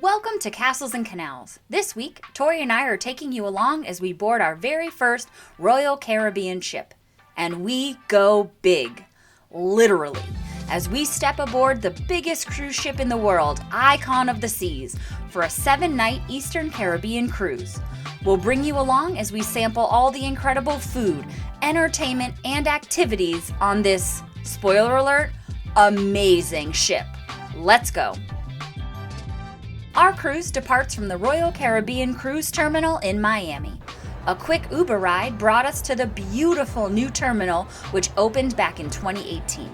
Welcome to Castles and Canals. This week, Tori and I are taking you along as we board our very first Royal Caribbean ship. And we go big. Literally. As we step aboard the biggest cruise ship in the world, Icon of the Seas, for a 7-night Eastern Caribbean cruise. We'll bring you along as we sample all the incredible food, entertainment, and activities on this, spoiler alert, amazing ship. Let's go. Our cruise departs from the Royal Caribbean Cruise Terminal in Miami. A quick Uber ride brought us to the beautiful new terminal, which opened back in 2018.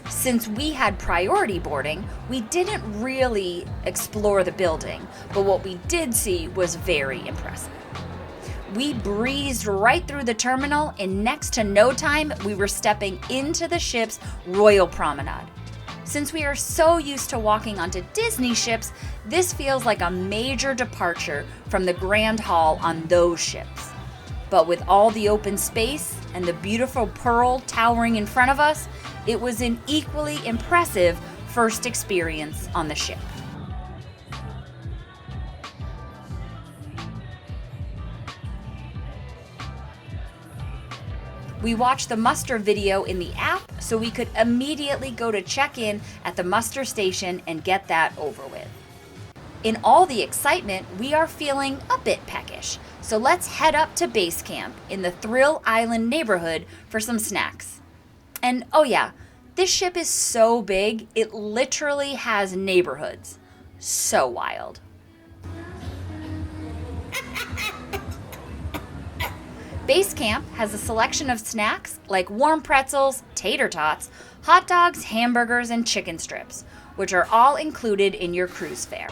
Since we had priority boarding, we didn't really explore the building, but what we did see was very impressive. We breezed right through the terminal. In next to no time, we were stepping into the ship's Royal Promenade. Since we are so used to walking onto Disney ships, this feels like a major departure from the Grand Hall on those ships. But with all the open space and the beautiful Pearl towering in front of us, it was an equally impressive first experience on the ship. We watched the muster video in the app so we could immediately go to check in at the muster station and get that over with. In all the excitement, we are feeling a bit peckish, so let's head up to base camp in the Thrill Island neighborhood for some snacks. And oh yeah, this ship is so big, it literally has neighborhoods. So wild. Base camp has a selection of snacks like warm pretzels, tater tots, hot dogs, hamburgers, and chicken strips, which are all included in your cruise fare.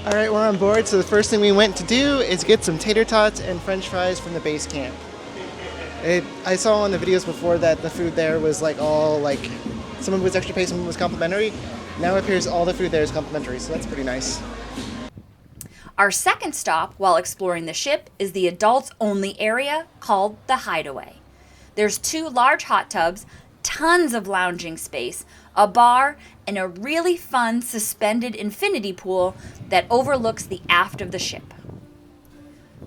All right, we're on board, so the first thing we went to do is get some tater tots and french fries from the base camp. I saw in the videos before that the food there was some of it was extra pay, some of it was complimentary. Now it appears all the food there is complimentary, so that's pretty nice. Our second stop while exploring the ship is the adults-only area called the Hideaway. There's 2 large hot tubs, tons of lounging space, a bar, and a really fun suspended infinity pool that overlooks the aft of the ship.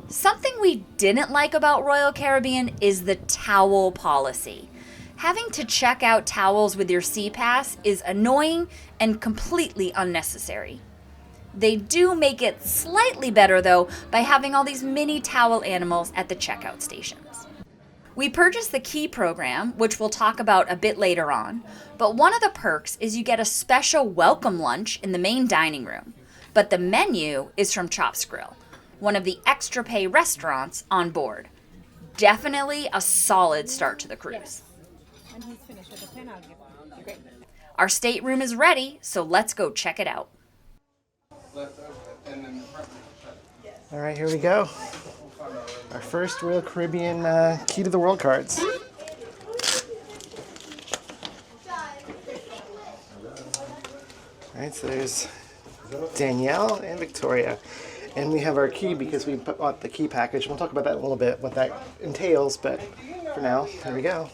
Something we didn't like about Royal Caribbean is the towel policy. Having to check out towels with your sea pass is annoying and completely unnecessary. They do make it slightly better, though, by having all these mini towel animals at the checkout stations. We purchased the Key program, which we'll talk about a bit later on, but one of the perks is you get a special welcome lunch in the main dining room. But the menu is from Chops Grill, one of the extra pay restaurants on board. Definitely a solid start to the cruise. Our stateroom is ready, so let's go check it out. All right, here we go. Our first Royal Caribbean Key to the World cards. All right, so there's Danielle and Victoria. And we have our key because we bought the key package. We'll talk about that in a little bit, what that entails, but for now, here we go.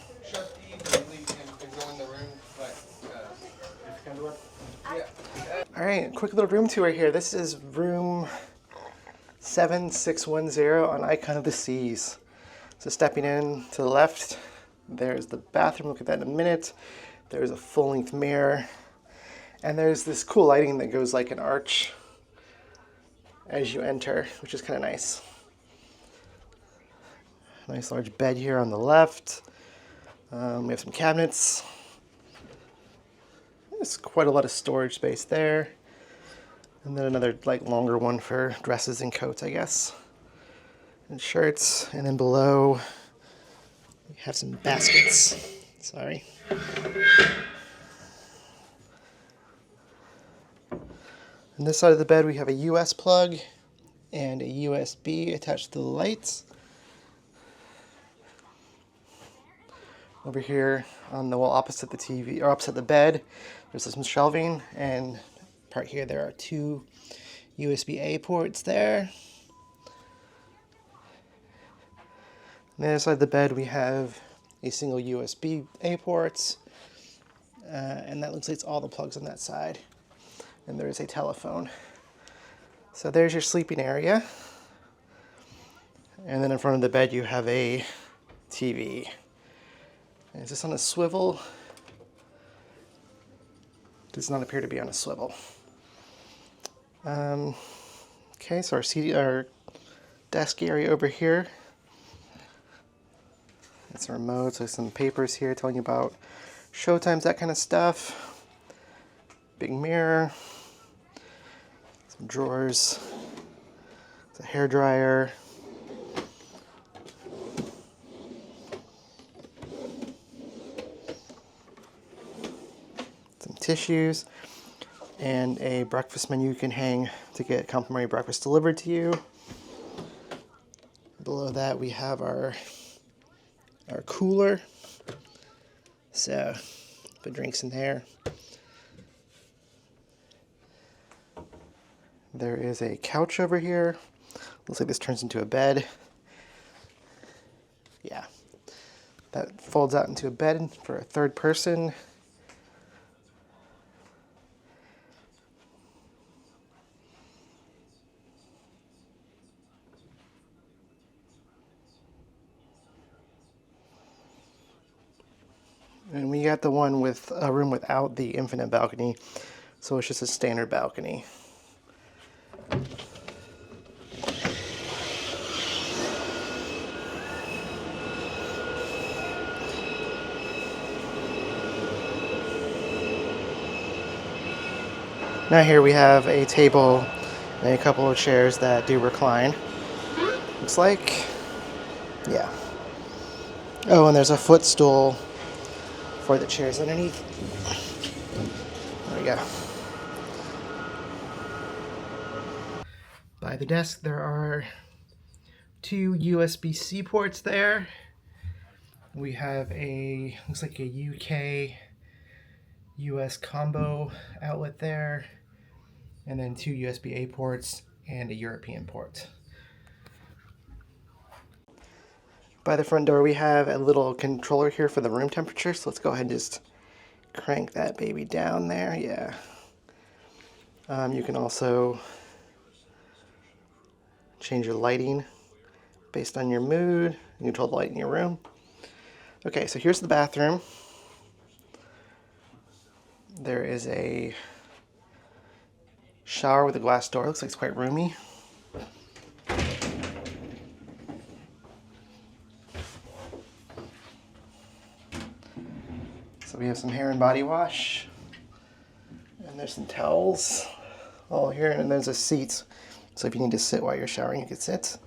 All right, quick little room tour here. This is room 7610 on Icon of the Seas. So stepping in to the left, there's the bathroom. Look at that in a minute. There's a full-length mirror. And there's this cool lighting that goes like an arch as you enter, which is kind of nice. Nice large bed here on the left. We have some cabinets. There's quite a lot of storage space there. And then another longer one for dresses and coats, I guess. And shirts. And then below, we have some baskets. Sorry. On this side of the bed, we have a US plug and a USB attached to the lights. Over here on the wall opposite the TV, or opposite the bed, there's some shelving, and part here there are 2 USB-A ports there. On the other side of the bed we have a single USB-A port, and that looks like it's all the plugs on that side. And there is a telephone. So there's your sleeping area. And then in front of the bed you have a TV. Is this on a swivel? Does not appear to be on a swivel. Okay, so our desk area over here. It's a remote, so some papers here telling you about show times, that kind of stuff. Big mirror. Some drawers. It's a hair dryer. Some tissues. And a breakfast menu you can hang to get complimentary breakfast delivered to you. Below that we have our cooler. So put drinks in there. There is a couch over here. Looks like this turns into a bed. Yeah. That folds out into a bed for a third person. And we got the one with a room without the infinite balcony, so it's just a standard balcony. Now here we have a table and a couple of chairs that do recline. Looks like, yeah. Oh, and there's a footstool for the chairs underneath. There we go. By the desk there are two USB-C ports there. We have a, looks like a UK US combo outlet there, and then two USB-A ports and a European port. By the front door we have a little controller here for the room temperature, so let's go ahead and just crank that baby down there. Yeah. You can also change your lighting based on your mood. You control the light in your room. Okay, so here's the bathroom. There is a shower with a glass door. Looks like it's quite roomy. So we have some hair and body wash. And there's some towels all here. And there's a seat. So if you need to sit while you're showering, you can sit.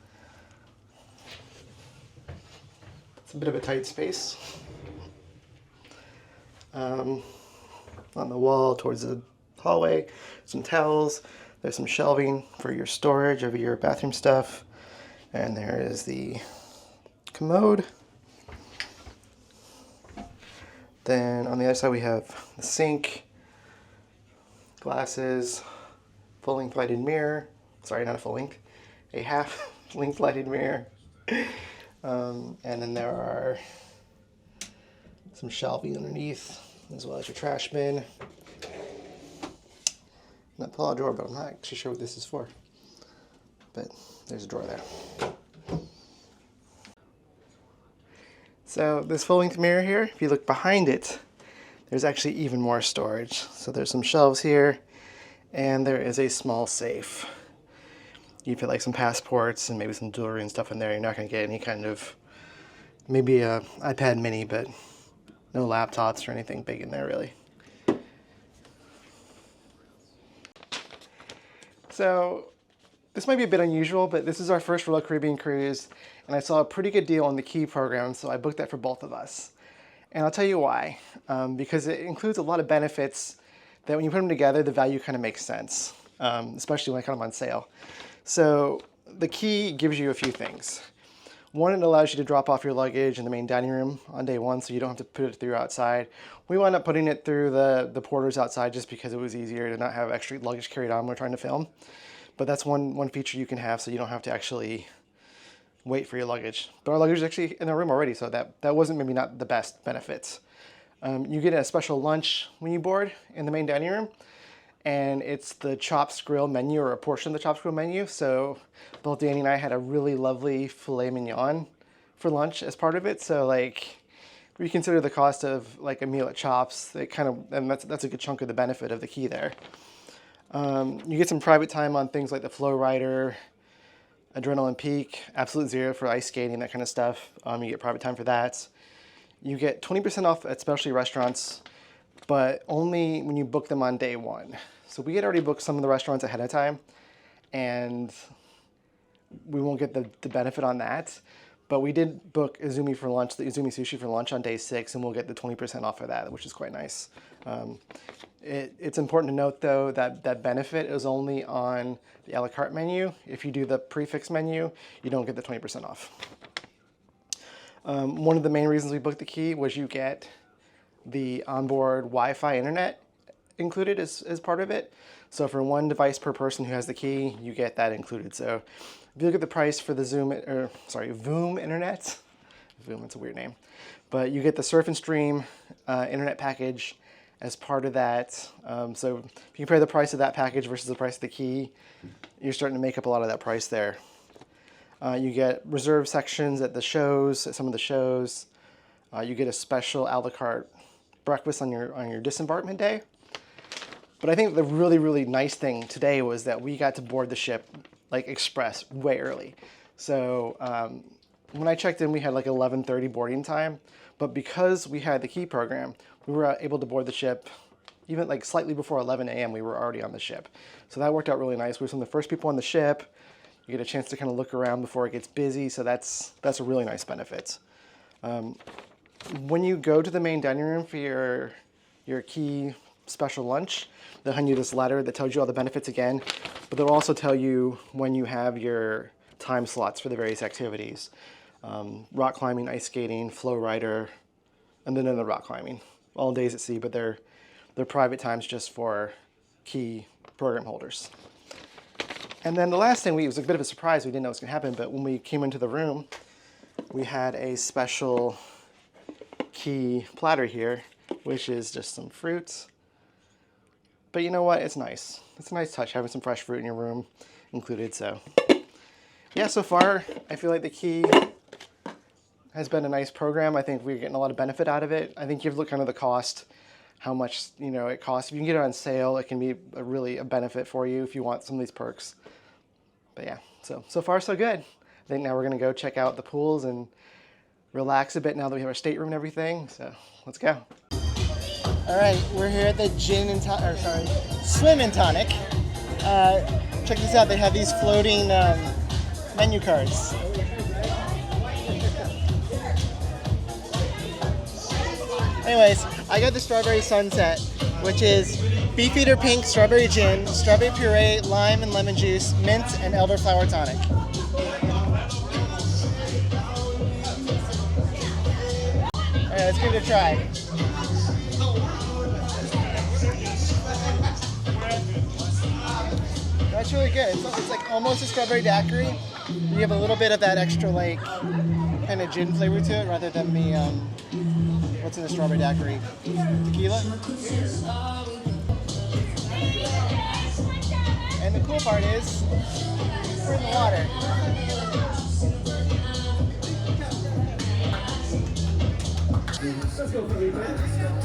It's a bit of a tight space. On the wall towards the hallway, some towels. There's some shelving for your storage of your bathroom stuff. And there is the commode. Then on the other side we have the sink, glasses, full-length lighted mirror. Sorry, not a full length, a half-length lighted mirror. And then there are some shelving underneath, as well as your trash bin. That pull-out drawer, but I'm not actually sure what this is for. But there's a drawer there. So this full-length mirror here, if you look behind it, there's actually even more storage. So there's some shelves here, and there is a small safe. You put like some passports and maybe some jewelry and stuff in there. You're not going to get any kind of, maybe a iPad mini, but no laptops or anything big in there really. So this might be a bit unusual, but this is our first Royal Caribbean cruise, and I saw a pretty good deal on the Key program, so I booked that for both of us. And I'll tell you why. Because it includes a lot of benefits that when you put them together, the value kind of makes sense, especially when I come on sale. So the Key gives you a few things. One, it allows you to drop off your luggage in the main dining room on day one, so you don't have to put it through outside. We wound up putting it through the porters outside just because it was easier to not have extra luggage carried on when we're trying to film. But that's one feature you can have, so you don't have to actually wait for your luggage. But our luggage is actually in the room already, so that wasn't maybe not the best benefits. You get a special lunch when you board in the main dining room, and it's the Chops Grill menu, or a portion of the Chops Grill menu. So both Danny and I had a really lovely filet mignon for lunch as part of it. So like, if you consider the cost of like a meal at Chops, and that's a good chunk of the benefit of the key there. You get some private time on things like the Flow Rider, Adrenaline Peak, Absolute Zero for ice skating, that kind of stuff. You get private time for that. You get 20% off at specialty restaurants, but only when you book them on day one. So we had already booked some of the restaurants ahead of time, and we won't get the benefit on that. But we did book Izumi for lunch, the Izumi Sushi for lunch on day 6, and we'll get the 20% off of that, which is quite nice. It's important to note, though, that that benefit is only on the a la carte menu. If you do the prefix menu, you don't get the 20% off. One of the main reasons we booked the key was you get the onboard Wi-Fi internet included as part of it. So for one device per person who has the key, you get that included. So if you look at the price for the Voom internet, Voom, that's a weird name, but you get the Surf and Stream internet package as part of that. So if you compare the price of that package versus the price of the key, you're starting to make up a lot of that price there. You get reserved sections at the shows, at some of the shows. You get a special a la carte breakfast on your disembarkation day. But I think the really, really nice thing today was that we got to board the ship like express way early. So when I checked in, we had like 11:30 boarding time. But because we had the key program, we were able to board the ship even like slightly before 11 a.m. We were already on the ship. So that worked out really nice. We were some of the first people on the ship. You get a chance to kind of look around before it gets busy. So that's a really nice benefit. When you go to the main dining room for your key special lunch, they'll hand you this letter that tells you all the benefits again, but they'll also tell you when you have your time slots for the various activities. Rock climbing, ice skating, Flow Rider, and then the rock climbing. All days at sea, but they're private times just for key program holders. And then the last thing, it was a bit of a surprise, we didn't know it was going to happen, but when we came into the room, we had a special key platter here, which is just some fruits. But you know what? It's nice. It's a nice touch having some fresh fruit in your room included. So yeah, so far I feel like the key has been a nice program. I think we're getting a lot of benefit out of it. I think you have to look kind of the cost, how much it costs. If you can get it on sale, it can be a benefit for you if you want some of these perks. But yeah, so far so good. I think now we're gonna go check out the pools and relax a bit now that we have our stateroom and everything. So let's go. All right, we're here at the Swim and Tonic. Check this out. They have these floating menu cards. Anyways, I got the Strawberry Sunset, which is Beefeater Pink Strawberry Gin, Strawberry Puree, Lime and Lemon Juice, Mint, and Elderflower Tonic. Alright, let's give it a try. That's really good. It's like almost a strawberry daiquiri. You have a little bit of that extra like kind of gin flavor to it rather than the what's in the strawberry daiquiri? Tequila? And the cool part is we're in the water.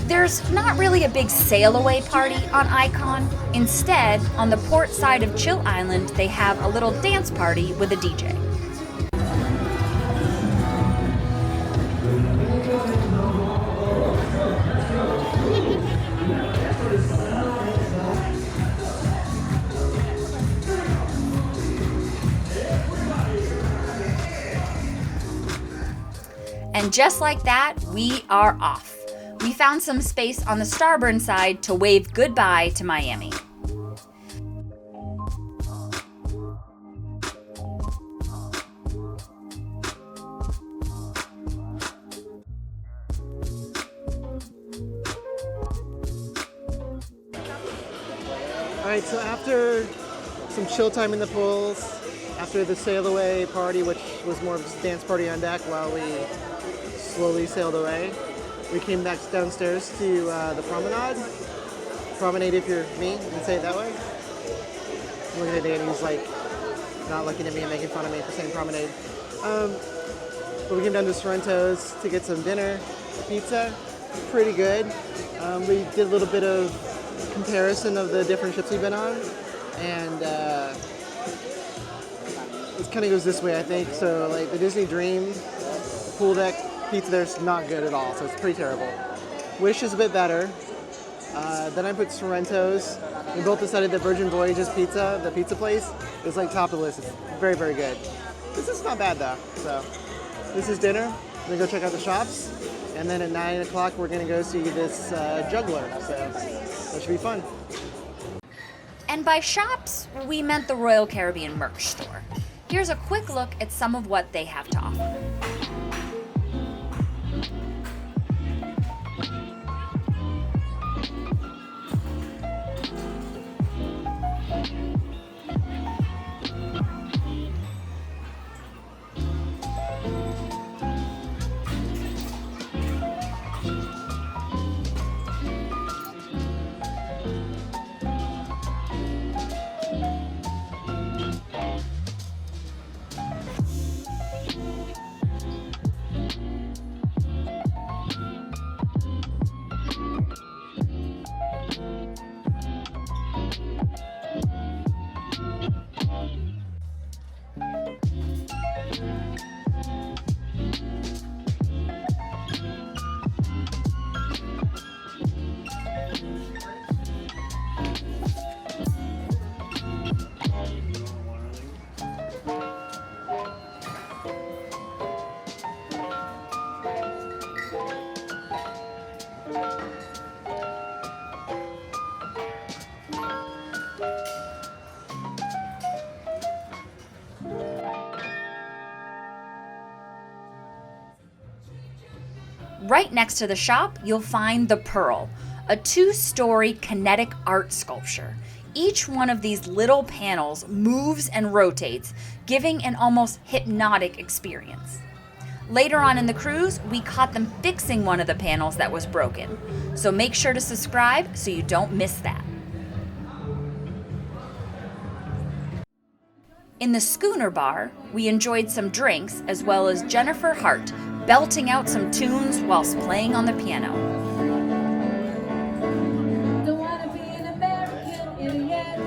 There's not really a big sail-away party on Icon. Instead, on the port side of Chill Island, they have a little dance party with a DJ. And just like that, we are off. We found some space on the starboard side to wave goodbye to Miami. Alright, so after some chill time in the pools, after the sail away party, which was more of a dance party on deck while we slowly sailed away, we came back downstairs to the promenade. promenade if you're me, and say it that way. I'm looking at Danny's like not looking at me and making fun of me for saying promenade. But we came down to Sorrento's to get some dinner, pizza, pretty good. We did a little bit of comparison of the different ships we've been on, and it kind of goes this way, I think. So like the Disney Dream pool deck pizza there's not good at all, so it's pretty terrible. Wish is a bit better. Then I put Sorrento's. We both decided that Virgin Voyages pizza, the pizza place, is like top of the list. It's very, very good. This is not bad though. So this is dinner. We're gonna go check out the shops, and then at 9 o'clock we're gonna go see this juggler. So that should be fun. And by shops, we meant the Royal Caribbean merch store. Here's a quick look at some of what they have to offer. Right next to the shop, you'll find the Pearl, a 2-story kinetic art sculpture. Each one of these little panels moves and rotates, giving an almost hypnotic experience. Later on in the cruise, we caught them fixing one of the panels that was broken. So make sure to subscribe so you don't miss that. In the Schooner Bar, we enjoyed some drinks as well as Jennifer Hart belting out some tunes whilst playing on the piano. Don't wanna be an American idiot.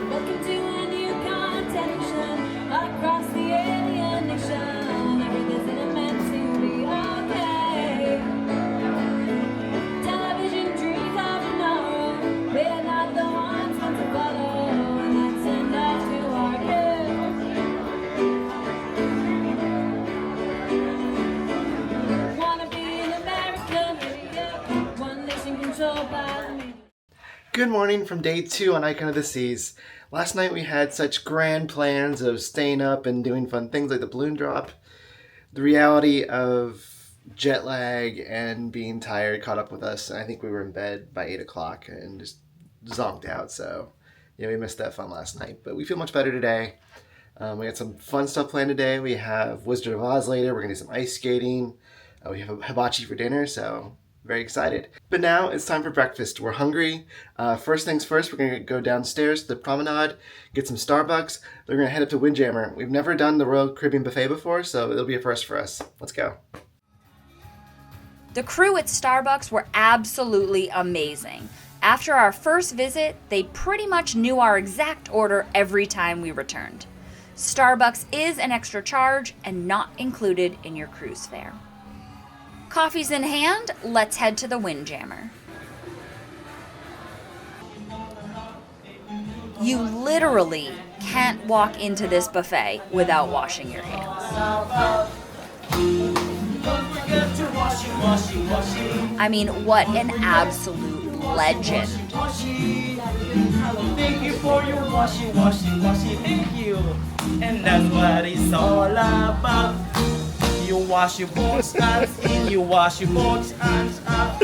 Welcome to a new continent across the alien nation. Everything's in a meant to be okay. Television dreams of tomorrow, we're not the ones meant to follow, and let's send us to our doom. Good morning from day 2 on Icon of the Seas. Last night we had such grand plans of staying up and doing fun things like the balloon drop. The reality of jet lag and being tired caught up with us, and I think we were in bed by 8 o'clock and just zonked out. So yeah, we missed that fun last night, but we feel much better today. We got some fun stuff planned today. We have Wizard of Oz later. We're gonna do some ice skating. We have a hibachi for dinner, so very excited. But now it's time for breakfast. We're hungry. First things first, we're gonna go downstairs to the promenade, get some Starbucks. We're gonna head up to Windjammer. We've never done the Royal Caribbean Buffet before, so it'll be a first for us. Let's go. The crew at Starbucks were absolutely amazing. After our first visit, they pretty much knew our exact order every time we returned. Starbucks is an extra charge and not included in your cruise fare. Coffees in hand, let's head to the Windjammer. You literally can't walk into this buffet without washing your hands. I mean, what an absolute legend. Thank you for your washi, thank you. And that's what it's all about. You wash your both hands in, you wash your both hands up.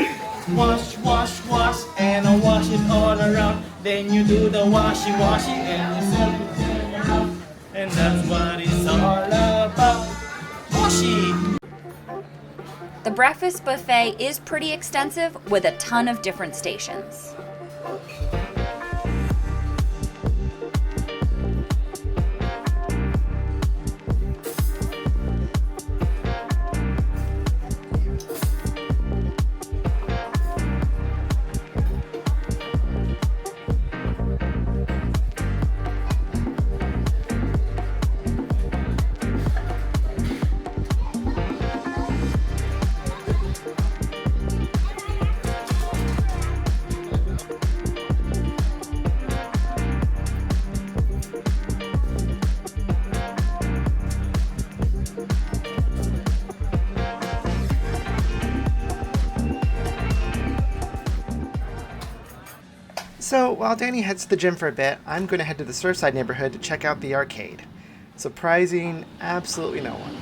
Wash, wash, wash, and I wash it all around. Then you do the washy, and you sell it out. And that's what it's all about. Washi! The breakfast buffet is pretty extensive with a ton of different stations. So while Danny heads to the gym for a bit, I'm going to head to the Surfside neighborhood to check out the arcade. Surprising absolutely no one.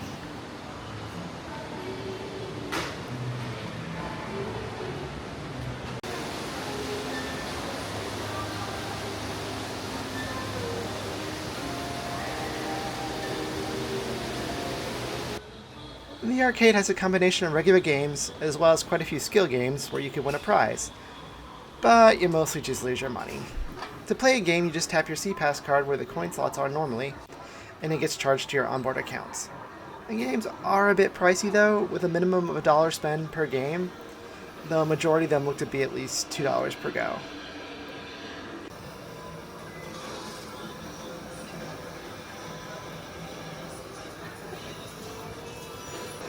The arcade has a combination of regular games as well as quite a few skill games where you can win a prize. But you mostly just lose your money. To play a game, you just tap your SeaPass card where the coin slots are normally, and it gets charged to your onboard accounts. The games are a bit pricey though, with a minimum of $1 spend per game, though a majority of them look to be at least $2 per go.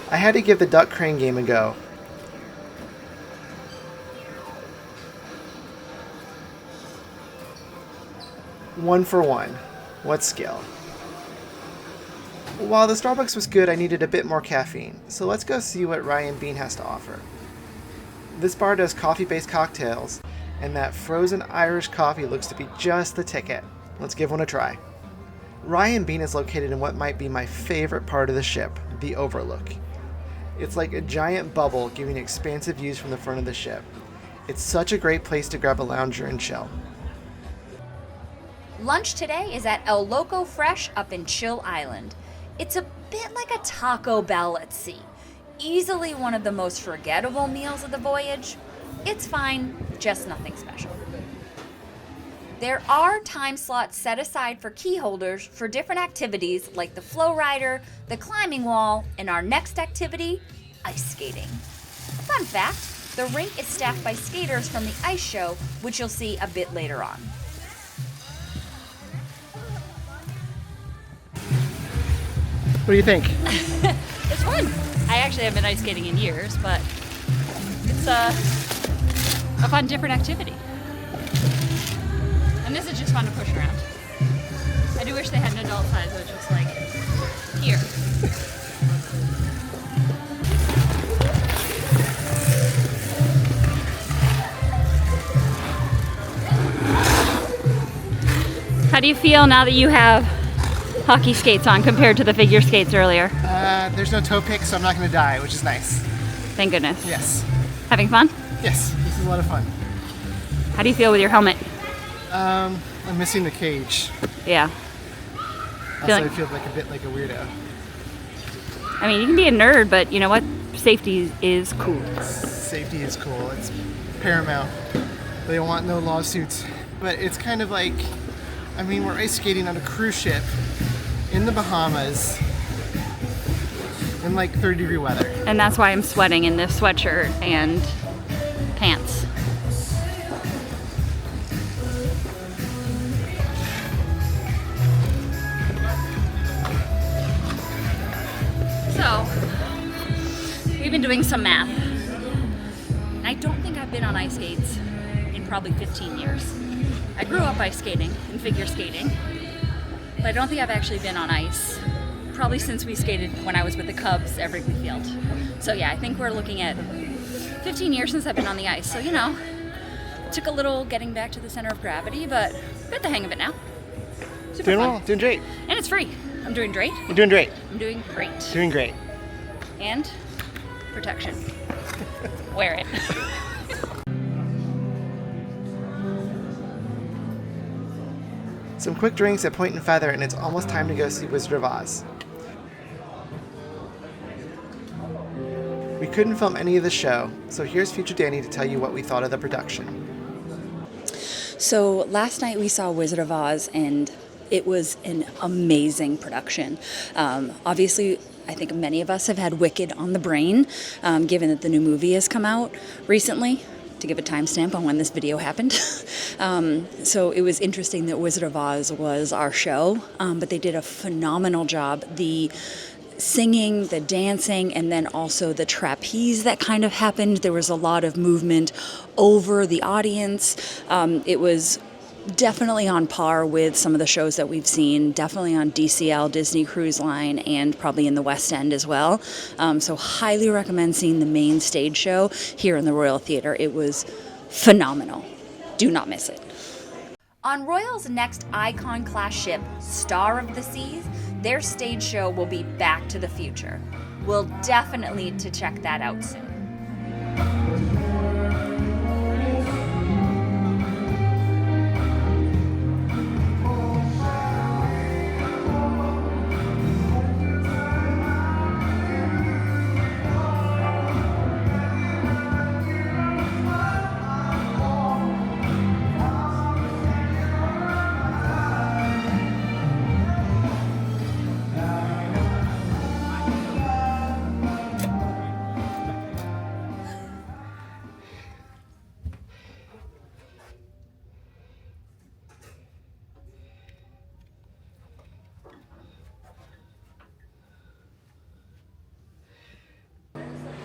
I had to give the duck crane game a go. One for one. What skill? While the Starbucks was good, I needed a bit more caffeine, so let's go see what Ryan Bean has to offer. This bar does coffee-based cocktails, and that frozen Irish coffee looks to be just the ticket. Let's give one a try. Ryan Bean is located in what might be my favorite part of the ship, the Overlook. It's like a giant bubble giving expansive views from the front of the ship. It's such a great place to grab a lounger and chill. Lunch today is at El Loco Fresh up in Chill Island. It's a bit like a Taco Bell at sea. Easily one of the most forgettable meals of the voyage. It's fine, just nothing special. There are time slots set aside for key holders for different activities like the flow rider, the climbing wall, and our next activity, ice skating. Fun fact, the rink is staffed by skaters from the ice show, which you'll see a bit later on. What do you think? It's fun. I actually haven't been ice skating in years, but it's a fun, different activity. And this is just fun to push around. I do wish they had an adult size, which was like here. How do you feel now that you have hockey skates on compared to the figure skates earlier? There's no toe pick, so I'm not going to die, which is nice. Thank goodness. Yes. Having fun? Yes, this is a lot of fun. How do you feel with your helmet? I'm missing the cage. Yeah. Also, I feel like a bit like a weirdo. I mean, you can be a nerd, but you know what? Safety is cool. Safety is cool. It's paramount. They want no lawsuits. But it's kind of like, I mean, we're ice skating on a cruise ship in the Bahamas in like 30-degree weather. And that's why I'm sweating in this sweatshirt and pants. So, we've been doing some math. I don't think I've been on ice skates in probably 15 years. I grew up ice skating and figure skating, but I don't think I've actually been on ice probably since we skated when I was with the Cubs at Wrigley Field. So yeah, I think we're looking at 15 years since I've been on the ice. So, you know, took a little getting back to the center of gravity, but got the hang of it now. Super Doing fun. well, doing great. And it's free. I'm doing great. You're doing great. I'm doing great. Doing great. And protection. Wear it. Some quick drinks at Point and Feather, and it's almost time to go see Wizard of Oz. We couldn't film any of the show, so here's future Danny to tell you what we thought of the production. So last night we saw Wizard of Oz, and it was an amazing production. Obviously, I think many of us have had Wicked on the brain, given that the new movie has come out recently, to give a timestamp on when this video happened. So it was interesting that Wizard of Oz was our show, but they did a phenomenal job. The singing, the dancing, and then also the trapeze that kind of happened. There was a lot of movement over the audience. It was definitely on par with some of the shows that we've seen, definitely on DCL, Disney Cruise Line, and probably in the West End as well. So highly recommend seeing the main stage show here in the Royal Theatre. It was phenomenal. Do not miss it. On Royal's next Icon-class ship, Star of the Seas, their stage show will be Back to the Future. We'll definitely need to check that out soon.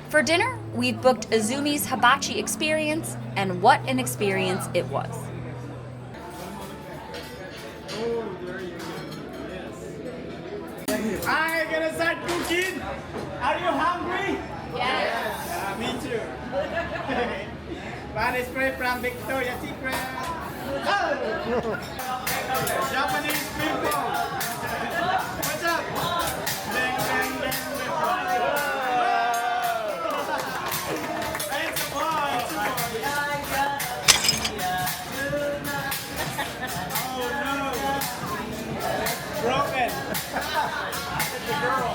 For dinner, we've booked Izumi's Hibachi Experience, and what an experience it was. I'm gonna start cooking. Are you hungry? Yes. Me too. One is straight from Victoria's Secret. Japanese people. What's up? Bang, bang, bang, It's a boy, it's a boy. Oh no. Broken. The girl.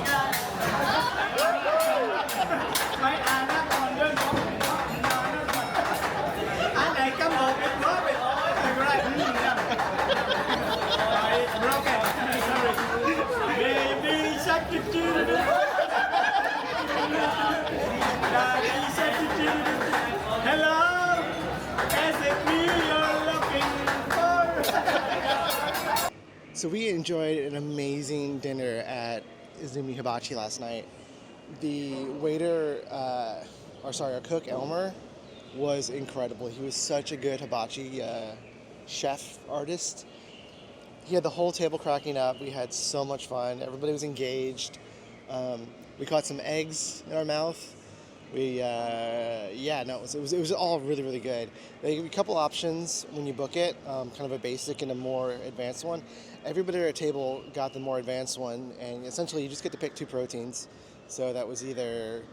Mấy anh á còn đơn giản. Anh này có một cái broken. It's broken. Sorry. Baby shark doo doo doo. Daddy shark doo doo doo. Hello. Is it me you're looking for? So we enjoyed an amazing dinner at Izumi Hibachi last night. The waiter, our cook Elmer, was incredible. He was such a good hibachi chef artist. He had the whole table cracking up. We had so much fun. Everybody was engaged. We caught some eggs in our mouth. It was all really, really good. They give you a couple options when you book it, kind of a basic and a more advanced one. Everybody at our table got the more advanced one, and essentially you just get to pick two proteins. So that was either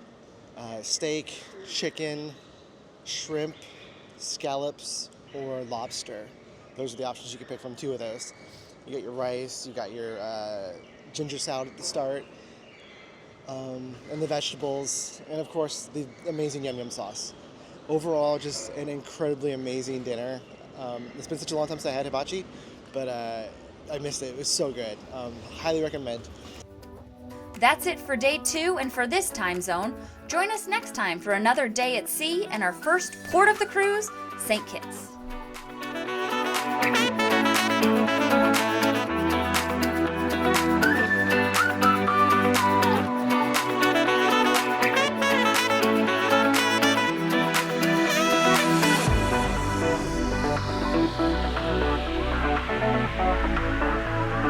steak, chicken, shrimp, scallops, or lobster. Those are the options you could pick from, two of those. You got your rice, you got your ginger salad at the start, and the vegetables, and of course the amazing yum yum sauce. Overall, just an incredibly amazing dinner. It's been such a long time since I had hibachi, but I missed it. It was so good. Highly recommend. That's it for day 2 and for this time zone. Join us next time for another day at sea and our first port of the cruise, St. Kitts.